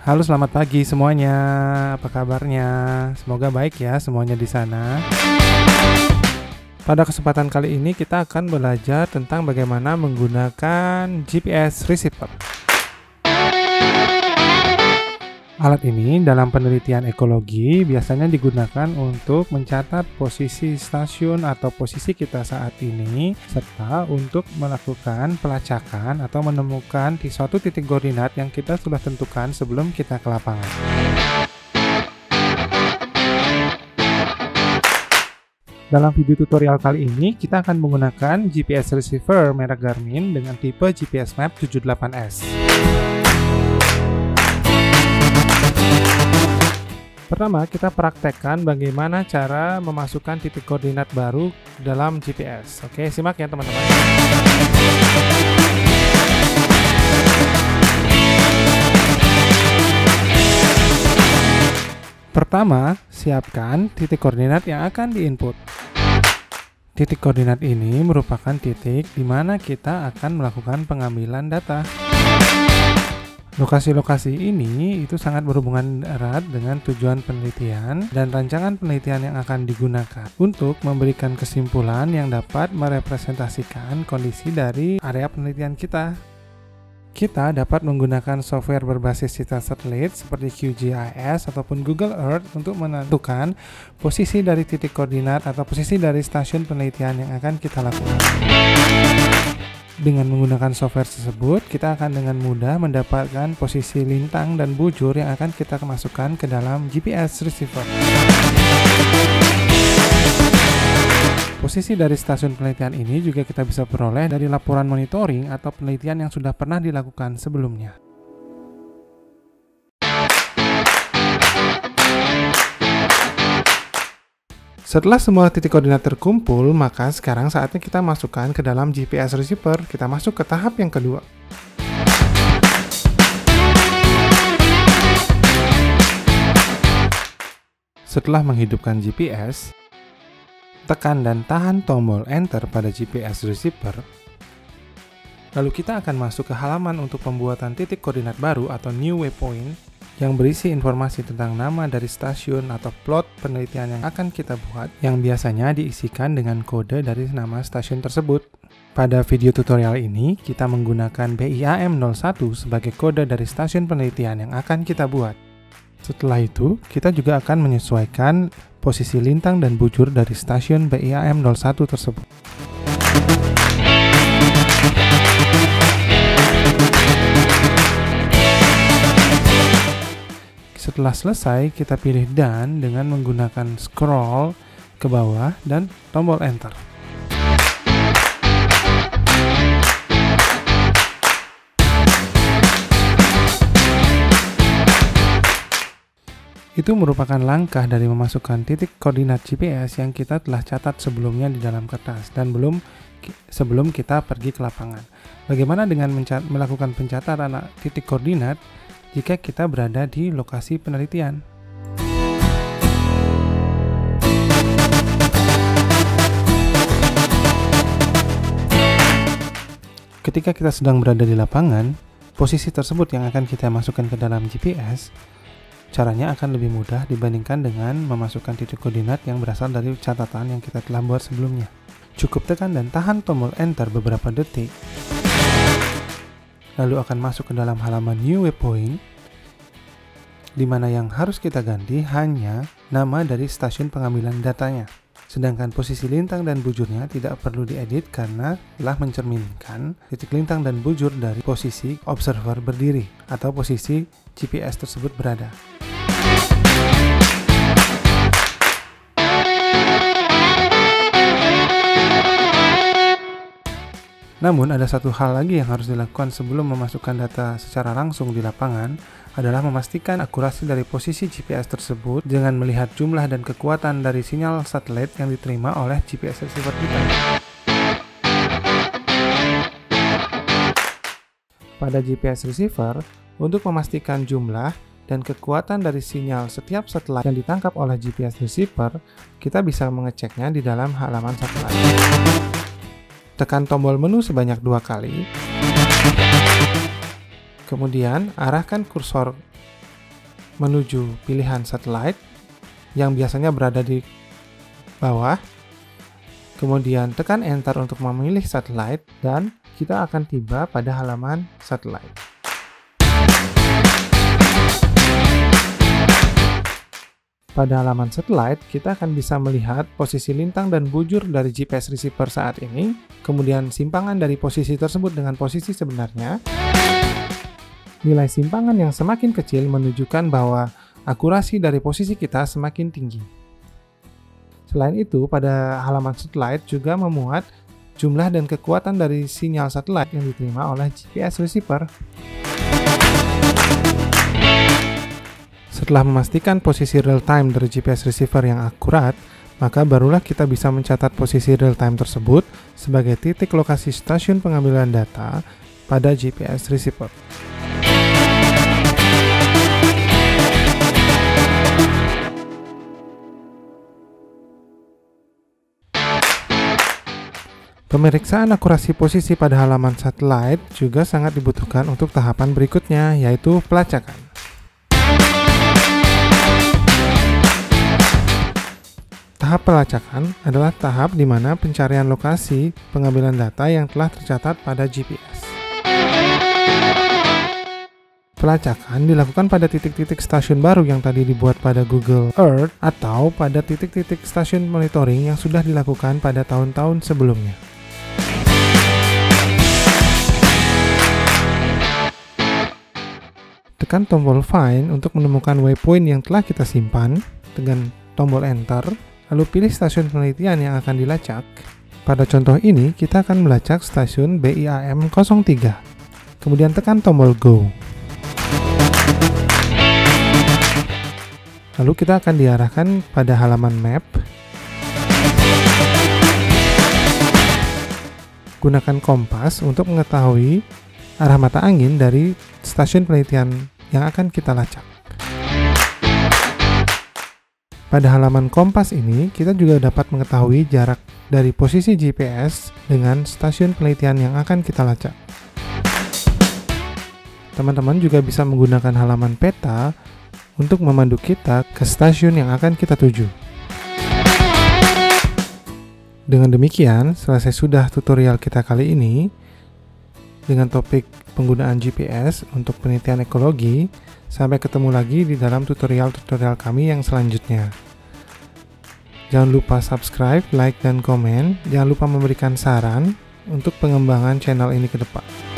Halo, selamat pagi semuanya. Apa kabarnya? Semoga baik ya semuanya di sana. Pada kesempatan kali ini kita akan belajar tentang bagaimana menggunakan GPS receiver. Alat ini dalam penelitian ekologi biasanya digunakan untuk mencatat posisi stasiun atau posisi kita saat ini, serta untuk melakukan pelacakan atau menemukan di suatu titik koordinat yang kita sudah tentukan sebelum kita ke lapangan. Dalam video tutorial kali ini, kita akan menggunakan GPS receiver merek Garmin dengan tipe GPS Map 78S. Pertama, kita praktekkan bagaimana cara memasukkan titik koordinat baru dalam GPS. Oke, simak ya teman-teman. Pertama, siapkan titik koordinat yang akan diinput. Titik koordinat ini merupakan titik di mana kita akan melakukan pengambilan data. Lokasi-lokasi ini itu sangat berhubungan erat dengan tujuan penelitian dan rancangan penelitian yang akan digunakan untuk memberikan kesimpulan yang dapat merepresentasikan kondisi dari area penelitian kita. Kita dapat menggunakan software berbasis citra satelit seperti QGIS ataupun Google Earth untuk menentukan posisi dari titik koordinat atau posisi dari stasiun penelitian yang akan kita lakukan. Dengan menggunakan software tersebut, kita akan dengan mudah mendapatkan posisi lintang dan bujur yang akan kita masukkan ke dalam GPS receiver. Posisi dari stasiun penelitian ini juga kita bisa peroleh dari laporan monitoring atau penelitian yang sudah pernah dilakukan sebelumnya. Setelah semua titik koordinat terkumpul, maka sekarang saatnya kita masukkan ke dalam GPS receiver. Kita masuk ke tahap yang kedua. Setelah menghidupkan GPS, tekan dan tahan tombol Enter pada GPS receiver. Lalu kita akan masuk ke halaman untuk pembuatan titik koordinat baru atau New Waypoint yang berisi informasi tentang nama dari stasiun atau plot penelitian yang akan kita buat, yang biasanya diisikan dengan kode dari nama stasiun tersebut. Pada video tutorial ini, kita menggunakan BIAM01 sebagai kode dari stasiun penelitian yang akan kita buat. Setelah itu, kita juga akan menyesuaikan posisi lintang dan bujur dari stasiun BIAM01 tersebut. Setelah selesai, kita pilih Done dengan menggunakan scroll ke bawah dan tombol Enter. Itu merupakan langkah dari memasukkan titik koordinat GPS yang kita telah catat sebelumnya di dalam kertas dan sebelum kita pergi ke lapangan. Bagaimana dengan melakukan pencatatan titik koordinat jika kita berada di lokasi penelitian? Ketika kita sedang berada di lapangan, posisi tersebut yang akan kita masukkan ke dalam GPS, caranya akan lebih mudah dibandingkan dengan memasukkan titik koordinat yang berasal dari catatan yang kita telah buat sebelumnya. Cukup tekan dan tahan tombol Enter beberapa detik, lalu akan masuk ke dalam halaman New Waypoint, di mana yang harus kita ganti hanya nama dari stasiun pengambilan datanya. Sedangkan posisi lintang dan bujurnya tidak perlu diedit karena telah mencerminkan titik lintang dan bujur dari posisi observer berdiri atau posisi GPS tersebut berada. Namun ada satu hal lagi yang harus dilakukan sebelum memasukkan data secara langsung di lapangan, adalah memastikan akurasi dari posisi GPS tersebut dengan melihat jumlah dan kekuatan dari sinyal satelit yang diterima oleh GPS receiver kita. Pada GPS receiver, untuk memastikan jumlah dan kekuatan dari sinyal setiap satelit yang ditangkap oleh GPS receiver, kita bisa mengeceknya di dalam halaman satelit. Tekan tombol menu sebanyak 2 kali. Kemudian arahkan kursor menuju pilihan satelit yang biasanya berada di bawah. Kemudian tekan Enter untuk memilih satelit dan kita akan tiba pada halaman satelit. Pada halaman satelit, kita akan bisa melihat posisi lintang dan bujur dari GPS receiver saat ini, kemudian simpangan dari posisi tersebut dengan posisi sebenarnya. Nilai simpangan yang semakin kecil menunjukkan bahwa akurasi dari posisi kita semakin tinggi. Selain itu, pada halaman satelit juga memuat jumlah dan kekuatan dari sinyal satelit yang diterima oleh GPS receiver. Setelah memastikan posisi real-time dari GPS receiver yang akurat, maka barulah kita bisa mencatat posisi real-time tersebut sebagai titik lokasi stasiun pengambilan data pada GPS receiver. Pemeriksaan akurasi posisi pada halaman satelit juga sangat dibutuhkan untuk tahapan berikutnya, yaitu pelacakan. Tahap pelacakan adalah tahap di mana pencarian lokasi pengambilan data yang telah tercatat pada GPS. Pelacakan dilakukan pada titik-titik stasiun baru yang tadi dibuat pada Google Earth atau pada titik-titik stasiun monitoring yang sudah dilakukan pada tahun-tahun sebelumnya. Tekan tombol Find untuk menemukan waypoint yang telah kita simpan dengan tombol Enter. Lalu pilih stasiun penelitian yang akan dilacak. Pada contoh ini, kita akan melacak stasiun BIAM 03. Kemudian tekan tombol Go. Lalu kita akan diarahkan pada halaman map. Gunakan kompas untuk mengetahui arah mata angin dari stasiun penelitian yang akan kita lacak. Pada halaman kompas ini, kita juga dapat mengetahui jarak dari posisi GPS dengan stasiun penelitian yang akan kita lacak. Teman-teman juga bisa menggunakan halaman peta untuk memandu kita ke stasiun yang akan kita tuju. Dengan demikian, selesai sudah tutorial kita kali ini dengan topik penggunaan GPS untuk penelitian ekologi. Sampai ketemu lagi di dalam tutorial-tutorial kami yang selanjutnya. Jangan lupa subscribe, like, dan komen. Jangan lupa memberikan saran untuk pengembangan channel ini ke depan.